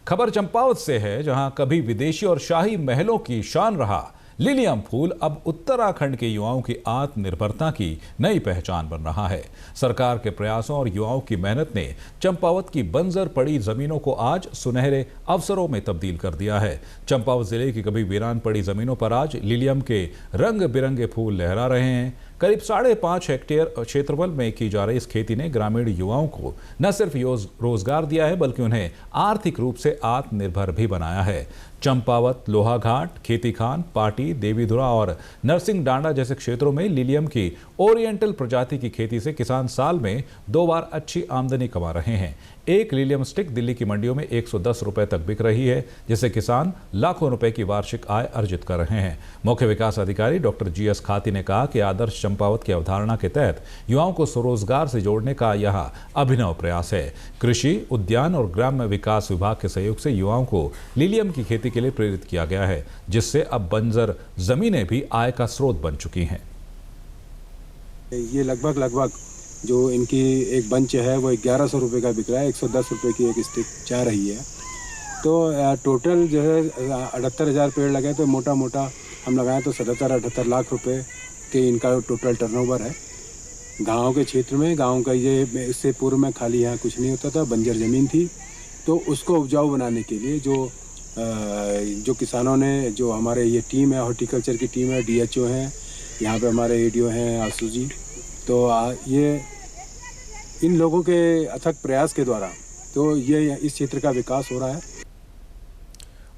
खबर चंपावत से है, जहां कभी विदेशी और शाही महलों की शान रहा लिलियम फूल अब उत्तराखंड के युवाओं की आत्मनिर्भरता की नई पहचान बन रहा है। सरकार के प्रयासों और युवाओं की मेहनत ने चंपावत की बंजर पड़ी जमीनों को आज सुनहरे अवसरों में तब्दील कर दिया है। चंपावत जिले की कभी वीरान पड़ी जमीनों पर आज लिलियम के रंग बिरंगे फूल लहरा रहे हैं। करीब 5.5 हेक्टेयर क्षेत्रफल में की जा रही इस खेती ने ग्रामीण युवाओं को न सिर्फ रोजगार दिया है, बल्कि उन्हें आर्थिक रूप से आत्मनिर्भर भी बनाया है। चंपावत, लोहाघाट, खेतीखान, पाटी, देवीधुरा और नरसिंह डांडा जैसे क्षेत्रों में लिलियम की ओरिएंटल प्रजाति की खेती से किसान साल में 2 बार अच्छी आमदनी कमा रहे हैं। एक लिलियम स्टिक दिल्ली की मंडियों में 110 रुपए तक बिक रही है, जिससे किसान लाखों रुपए की वार्षिक आय अर्जित कर रहे हैं। मुख्य विकास अधिकारी डॉक्टर GS खाती ने कहा कि आदर्श चंपावत की अवधारणा के तहत युवाओं को स्वरोजगार से जोड़ने का यह अभिनव प्रयास है। कृषि, उद्यान और ग्राम्य विकास विभाग के सहयोग से युवाओं को लिलियम की खेती के लिए प्रेरित किया गया है, जिससे अब बंजर जमीनें भी आय का स्रोत बन चुकी हैं। ये लगभग जो इनकी एक बंच है वो 1100 रुपये का बिक रहा है। 110 रुपये की एक स्टिक जा रही है। तो टोटल जो है 78,000 पेड़ लगे, तो मोटा हम लगाएं तो 77-78 लाख रुपए के इनका टोटल टर्नओवर है। गांव के क्षेत्र में, गांव का ये इससे पूर्व में खाली यहाँ कुछ नहीं होता था, बंजर ज़मीन थी। तो उसको उपजाऊ बनाने के लिए जो किसानों ने, जो हमारे ये टीम है, हॉर्टिकल्चर की टीम है, DHO हैं, यहाँ पे हमारे ADO हैं आशु जी, तो ये इन लोगों के अथक प्रयास के द्वारा तो ये इस क्षेत्र का विकास हो रहा है।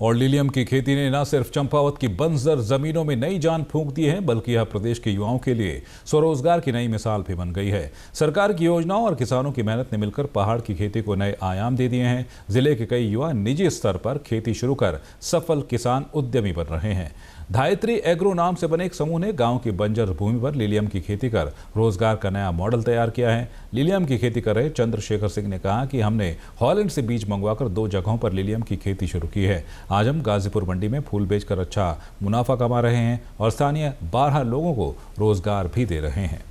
और लिलियम की खेती ने न सिर्फ चंपावत की बंजर जमीनों में नई जान फूंक दी है, बल्कि यह प्रदेश के युवाओं के लिए स्वरोजगार की नई मिसाल भी बन गई है। सरकार की योजनाओं और किसानों की मेहनत ने मिलकर पहाड़ की खेती को नए आयाम दे दिए हैं। जिले के कई युवा निजी स्तर पर खेती शुरू कर सफल किसान उद्यमी बन रहे हैं। धायत्री एग्रो नाम से बने एक समूह ने गांव की बंजर भूमि पर लिलियम की खेती कर रोजगार का नया मॉडल तैयार किया है। लिलियम की खेती कर रहे चंद्रशेखर सिंह ने कहा कि हमने हॉलैंड से बीज मंगवाकर 2 जगहों पर लिलियम की खेती शुरू की है। आज हम गाजीपुर मंडी में फूल बेचकर अच्छा मुनाफा कमा रहे हैं और स्थानीय 12 लोगों को रोजगार भी दे रहे हैं।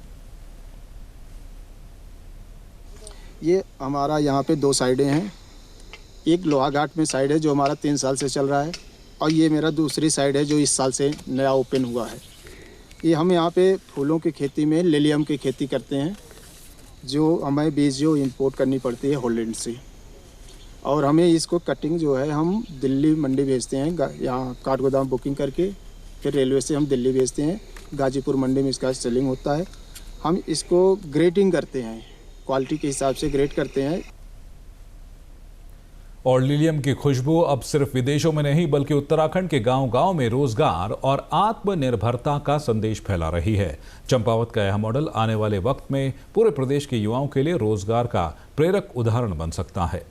ये हमारा यहाँ पे 2 साइडें हैं। एक लोहाघाट में साइड है जो हमारा 3 साल से चल रहा है, और ये मेरा दूसरी साइड है जो इस साल से नया ओपन हुआ है। ये हम यहाँ पे फूलों की खेती में लिलियम की खेती करते हैं, जो हमें बीज जो इंपोर्ट करनी पड़ती है हॉलैंड से, और हमें इसको कटिंग जो है हम दिल्ली मंडी भेजते हैं। यहाँ काठ गोदाम बुकिंग करके फिर रेलवे से हम दिल्ली भेजते हैं। गाजीपुर मंडी में इसका सेलिंग होता है। हम इसको ग्रेडिंग करते हैं, क्वालिटी के हिसाब से ग्रेड करते हैं। और लिलियम की खुशबू अब सिर्फ विदेशों में नहीं, बल्कि उत्तराखंड के गांव-गांव में रोजगार और आत्मनिर्भरता का संदेश फैला रही है। चंपावत का यह मॉडल आने वाले वक्त में पूरे प्रदेश के युवाओं के लिए रोजगार का प्रेरक उदाहरण बन सकता है।